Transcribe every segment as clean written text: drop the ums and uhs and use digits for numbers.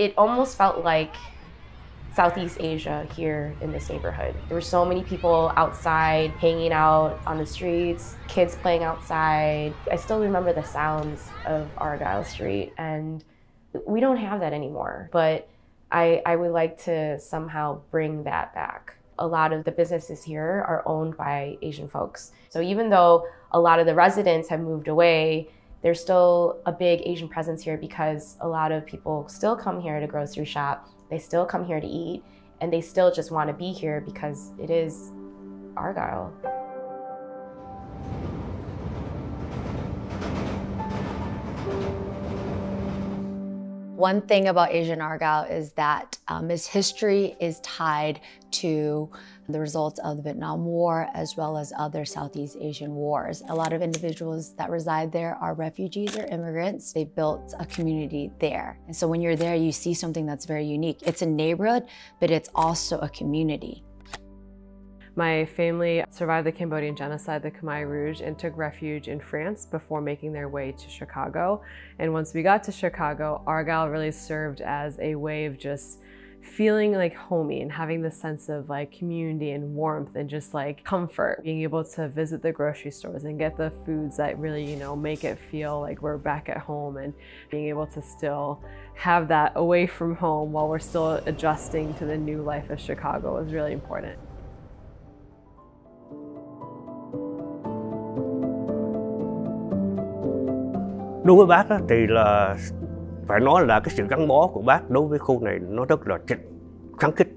It almost felt like Southeast Asia here in this neighborhood. There were so many people outside, hanging out on the streets, kids playing outside. I still remember the sounds of Argyle Street, and we don't have that anymore. But I would like to somehow bring that back. A lot of the businesses here are owned by Asian folks. So even though a lot of the residents have moved away, there's still a big Asian presence here because a lot of people still come here to grocery shop. They still come here to eat, and they still just want to be here because it is Argyle. One thing about Asian Argyle is that its history is tied to the results of the Vietnam War as well as other Southeast Asian wars. A lot of individuals that reside there are refugees or immigrants. They built a community there. And so when you're there, you see something that's very unique. It's a neighborhood, but it's also a community. My family survived the Cambodian genocide, the Khmer Rouge, and took refuge in France before making their way to Chicago. And once we got to Chicago, Argyle really served as a way of just feeling like homey and having this sense of like community and warmth and just like comfort. Being able to visit the grocery stores and get the foods that really, you know, make it feel like we're back at home, and being able to still have that away from home while we're still adjusting to the new life of Chicago is really important. Đối với bác thì là phải nói là cái sự gắn bó của bác đối với khu này nó rất là khăng khít.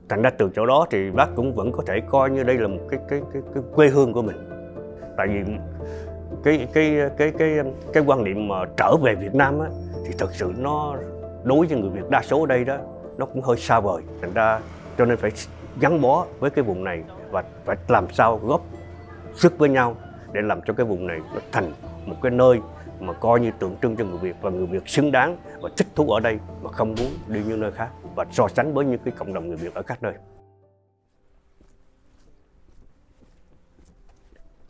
Thành ra từ chỗ đó thì bác cũng vẫn có thể coi như đây là một cái quê hương của mình. Tại vì cái quan niệm mà trở về Việt Nam á, thì thật sự nó đối với người Việt đa số ở đây đó nó cũng hơi xa vời. Thành ra cho nên phải gắn bó với cái vùng này và phải làm sao góp sức với nhau để làm cho cái vùng này nó thành một cái nơi mà coi như tượng trưng cho người Việt, và người Việt xứng đáng và thích thú ở đây mà không muốn đi những nơi khác và so sánh với những cái cộng đồng người Việt ở các nơi.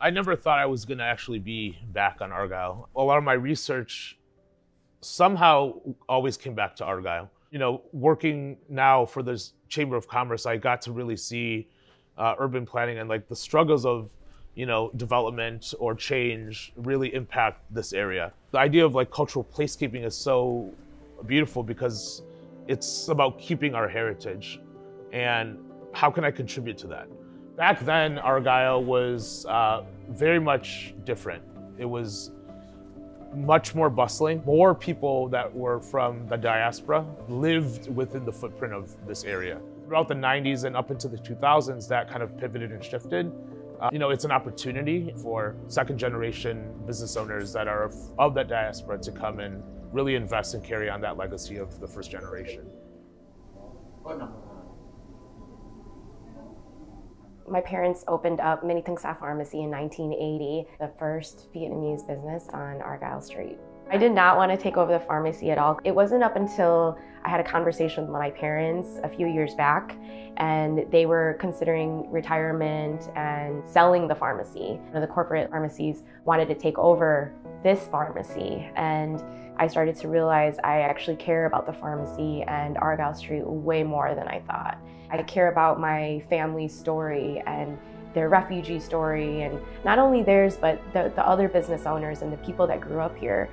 I never thought I was going to actually be back on Argyle. A lot of my research somehow always came back to Argyle. You know, working now for this Chamber of Commerce, I got to really see urban planning and like the struggles of, you know, development or change really impact this area. The idea of like cultural placekeeping is so beautiful because it's about keeping our heritage, and how can I contribute to that? Back then, Argyle was very much different. It was much more bustling. More people that were from the diaspora lived within the footprint of this area. Throughout the 90s and up into the 2000s, that kind of pivoted and shifted. You know, it's an opportunity for second generation business owners that are of that diaspora to come and really invest and carry on that legacy of the first generation. My parents opened up Many Things Sa Pharmacy in 1980, the first Vietnamese business on Argyle Street. I did not want to take over the pharmacy at all. It wasn't up until I had a conversation with my parents a few years back, and they were considering retirement and selling the pharmacy. The corporate pharmacies wanted to take over this pharmacy, and I started to realize I actually care about the pharmacy and Argyle Street way more than I thought. I care about my family's story and their refugee story, and not only theirs, but the other business owners and the people that grew up here.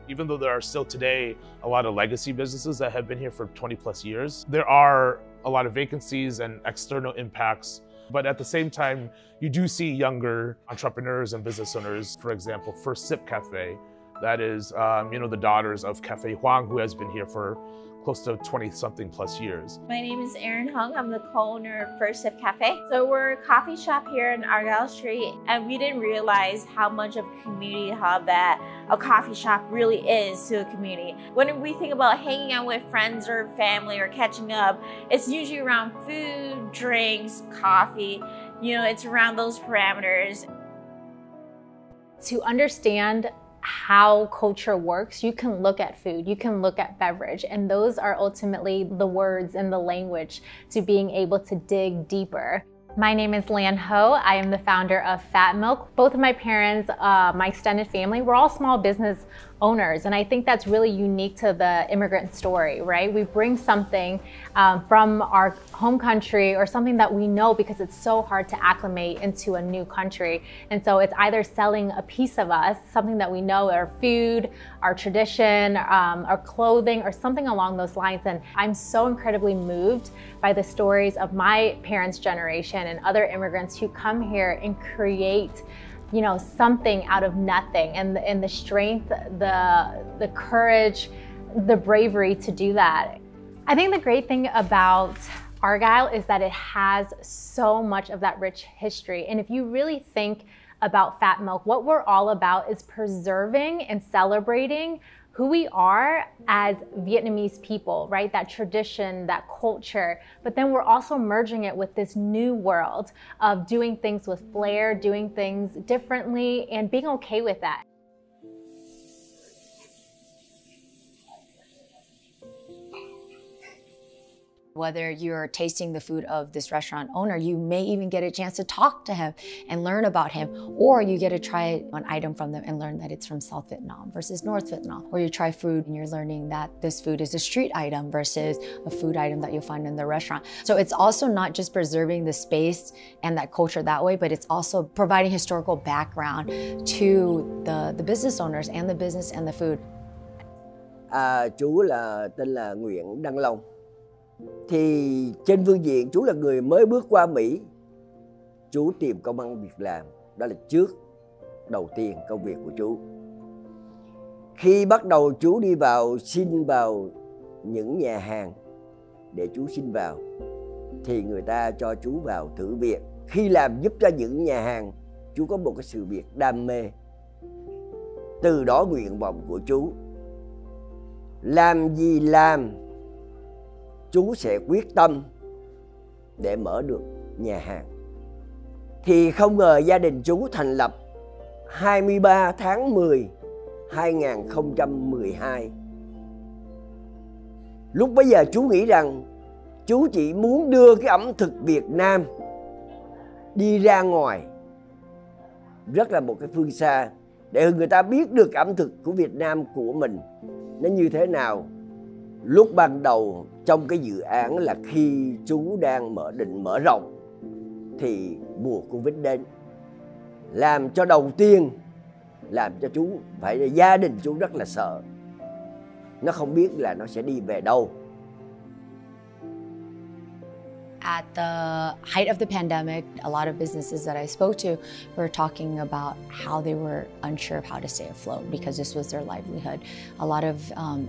Even though there are still today a lot of legacy businesses that have been here for 20 plus years, there are a lot of vacancies and external impacts. But at the same time, you do see younger entrepreneurs and business owners. For example, First Sip Cafe, that is, you know, the daughters of Cafe Huang, who has been here for close to 20-something plus years. My name is Erin Hung. I'm the co-owner of First Sip Cafe. So we're a coffee shop here in Argyle Street, and we didn't realize how much of a community hub that a coffee shop really is to a community. When we think about hanging out with friends or family or catching up, it's usually around food, drinks, coffee. You know, it's around those parameters. To understand how culture works, you can look at food, you can look at beverage, and those are ultimately the words and the language to being able to dig deeper. My name is Lan Ho. I am the founder of Fat Milk. Both of my parents, my extended family, we're all small business owners. And I think that's really unique to the immigrant story, right? We bring something from our home country or something that we know because it's so hard to acclimate into a new country. And so it's either selling a piece of us, something that we know, our food, our tradition, our clothing, or something along those lines. And I'm so incredibly moved by the stories of my parents' generation and other immigrants who come here and create, you know, something out of nothing, and the strength, the courage, the bravery to do that. I think the great thing about Argyle is that it has so much of that rich history. And if you really think about Fat Milk, what we're all about is preserving and celebrating who we are as Vietnamese people, right? That tradition, that culture, but then we're also merging it with this new world of doing things with flair, doing things differently, and being okay with that. Whether you're tasting the food of this restaurant owner, you may even get a chance to talk to him and learn about him, or you get to try an item from them and learn that it's from South Vietnam versus North Vietnam. Or you try food and you're learning that this food is a street item versus a food item that you'll find in the restaurant. So it's also not just preserving the space and that culture that way, but it's also providing historical background to the business owners and the business and the food. Chú là tên là Nguyễn Đăng Long. Thì trên phương diện chú là người mới bước qua Mỹ, chú tìm công ăn việc làm, đó là trước đầu tiên công việc của chú. Khi bắt đầu chú đi vào xin vào những nhà hàng để chú xin vào, thì người ta cho chú vào thử việc. Khi làm giúp cho những nhà hàng, chú có một cái sự việc đam mê. Từ đó nguyện vọng của chú, làm gì làm, chú sẽ quyết tâm để mở được nhà hàng. Thì không ngờ gia đình chú thành lập 23 tháng 10 2012. Lúc bấy giờ chú nghĩ rằng chú chỉ muốn đưa cái ẩm thực Việt Nam đi ra ngoài, rất là một cái phương xa, để người ta biết được ẩm thực của Việt Nam của mình nó như thế nào. Lúc ban đầu trong cái dự án là khi chú đang định mở rộng thì mùa Covid đến, làm cho đầu tiên làm cho chú phải, gia đình chú rất là sợ, nó không biết là nó sẽ đi về đâu. At the height of the pandemic, a lot of businesses that I spoke to were talking about how they were unsure of how to stay afloat because this was their livelihood. A lot of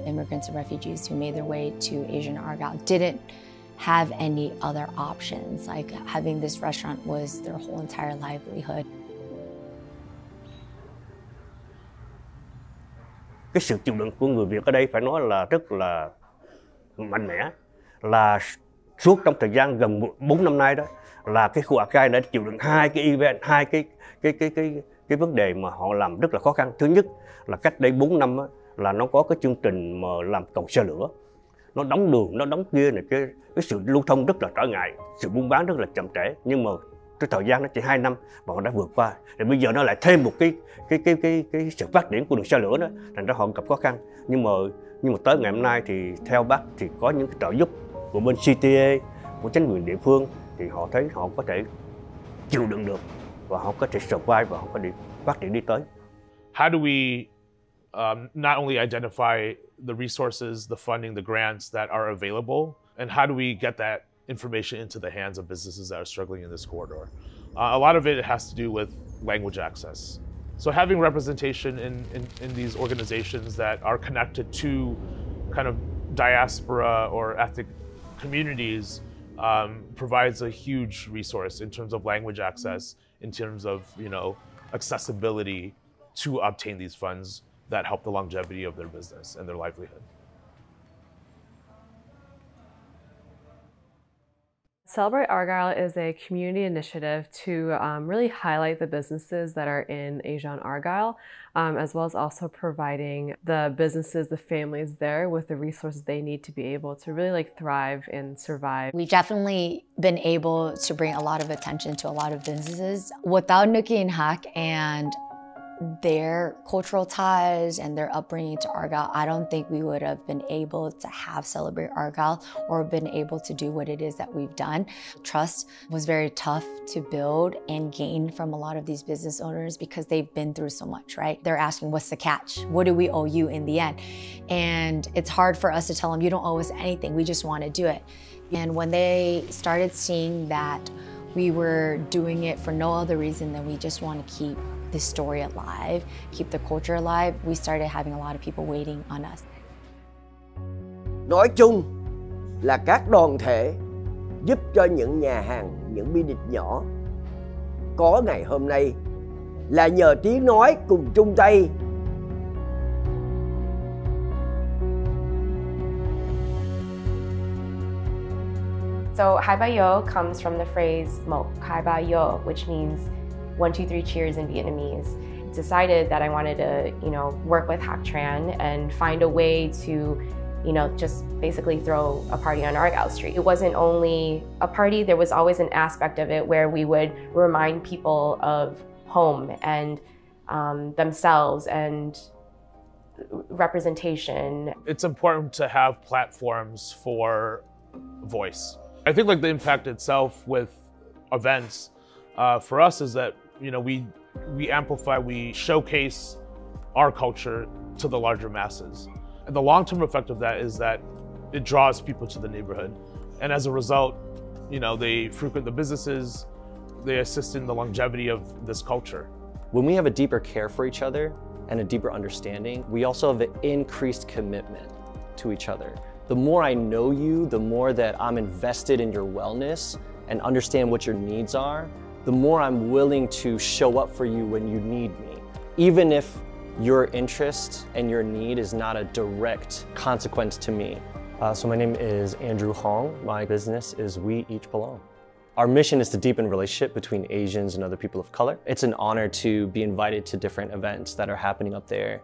immigrants and refugees who made their way to Asian Argyle didn't have any other options. Like having this restaurant was their whole entire livelihood. Cái sự chịu đựng của người Việt ở đây phải nói là rất là mạnh mẽ, là suốt trong thời gian gần 4 năm nay đó, là cái khu Argyle đã chịu đựng hai cái event, hai cái vấn đề mà họ làm rất là khó khăn. Thứ nhất là cách đây 4 năm đó, là nó có cái chương trình mà làm cầu xe lửa, nó đóng đường, nó đóng kia này, cái sự lưu thông rất là trở ngại, sự buôn bán rất là chậm trễ. Nhưng mà cái thời gian nó chỉ 2 năm mà họ đã vượt qua. Rồi bây giờ nó lại thêm một cái sự phát triển của đường xe lửa đó, thành ra họ gặp khó khăn. Nhưng mà tới ngày hôm nay thì theo bác thì có những cái trợ giúp của bên CTA, của chính quyền địa phương, thì họ thấy họ có thể chịu đựng được và họ có thể survive và họ có thể phát triển đi tới. How do we not only identify the resources, the funding, the grants that are available, and how do we get that information into the hands of businesses that are struggling in this corridor? A lot of it has to do with language access. So having representation in these organizations that are connected to kind of diaspora or ethnic communities provides a huge resource in terms of language access, in terms of, you know, accessibility to obtain these funds that help the longevity of their business and their livelihood. Celebrate Argyle is a community initiative to really highlight the businesses that are in Asian Argyle, as well as also providing the businesses, the families there with the resources they need to be able to really like thrive and survive. We've definitely been able to bring a lot of attention to a lot of businesses. Without Nuki and Hak and their cultural ties and their upbringing to Argyle, I don't think we would have been able to have Celebrate Argyle or been able to do what it is that we've done. Trust was very tough to build and gain from a lot of these business owners because they've been through so much, right? They're asking, what's the catch? What do we owe you in the end? And it's hard for us to tell them, you don't owe us anything, we just want to do it. And when they started seeing that we were doing it for no other reason than we just want to keep this story alive, keep the culture alive, we started having a lot of people waiting on us. Nói chung là các đoàn thể giúp cho những nhà hàng, những business nhỏ có ngày hôm nay là nhờ tiếng nói cùng chung tay. So Hai Ba Yo comes from the phrase Mok Hai Ba Yo, which means 1, 2, 3 cheers in Vietnamese. Decided that I wanted to, work with Hak Tran and find a way to, just basically throw a party on Argyle Street. It wasn't only a party, there was always an aspect of it where we would remind people of home and themselves and representation. It's important to have platforms for voice. I think like the impact itself with events for us is that we amplify, we showcase our culture to the larger masses. And the long-term effect of that is that it draws people to the neighborhood. And as a result, they frequent the businesses, they assist in the longevity of this culture. When we have a deeper care for each other and a deeper understanding, we also have an increased commitment to each other. The more I know you, the more that I'm invested in your wellness and understand what your needs are, the more I'm willing to show up for you when you need me, even if your interest and your need is not a direct consequence to me. So my name is Andrew Hong. My business is We Each Belong. Our mission is to deepen relationship between Asians and other people of color. It's an honor to be invited to different events that are happening up there.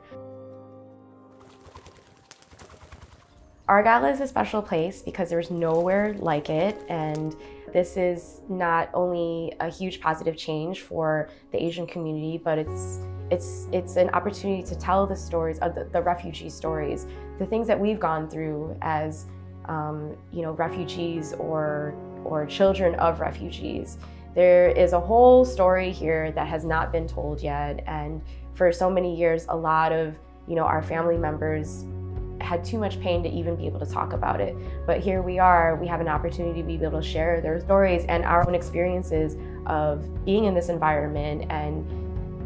Argyle is a special place because there's nowhere like it, and this is not only a huge positive change for the Asian community, but it's an opportunity to tell the stories of the refugee stories, the things that we've gone through as refugees or children of refugees. There is a whole story here that has not been told yet, and for so many years, a lot of our family members had too much pain to even be able to talk about it. But here we are, we have an opportunity to be able to share their stories and our own experiences of being in this environment and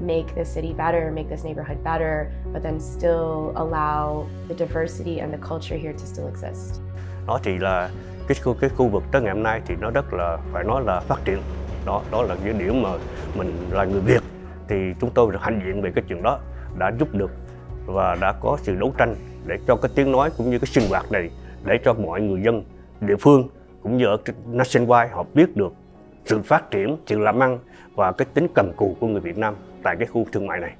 make this city better, make this neighborhood better, but then still allow the diversity and the culture here to still exist. Nó thì là cái khu vực tới ngày hôm nay thì nó rất là, phải nói là phát triển. Đó là cái điểm mà mình là người Việt thì chúng tôi rất hãnh diện về cái chuyện đó, đã giúp được và đã có sự đấu tranh để cho cái tiếng nói cũng như cái sinh hoạt này, để cho mọi người dân địa phương cũng như ở nationwide họ biết được sự phát triển, sự làm ăn và cái tính cần cù của người Việt Nam tại cái khu thương mại này.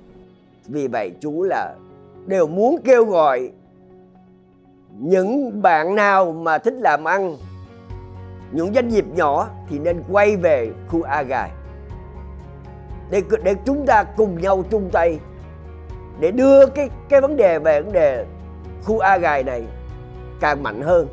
Vì vậy chú là đều muốn kêu gọi những bạn nào mà thích làm ăn, những doanh nghiệp nhỏ thì nên quay về khu Argyle để chúng ta cùng nhau chung tay để đưa cái vấn đề về khu Argyle này càng mạnh hơn.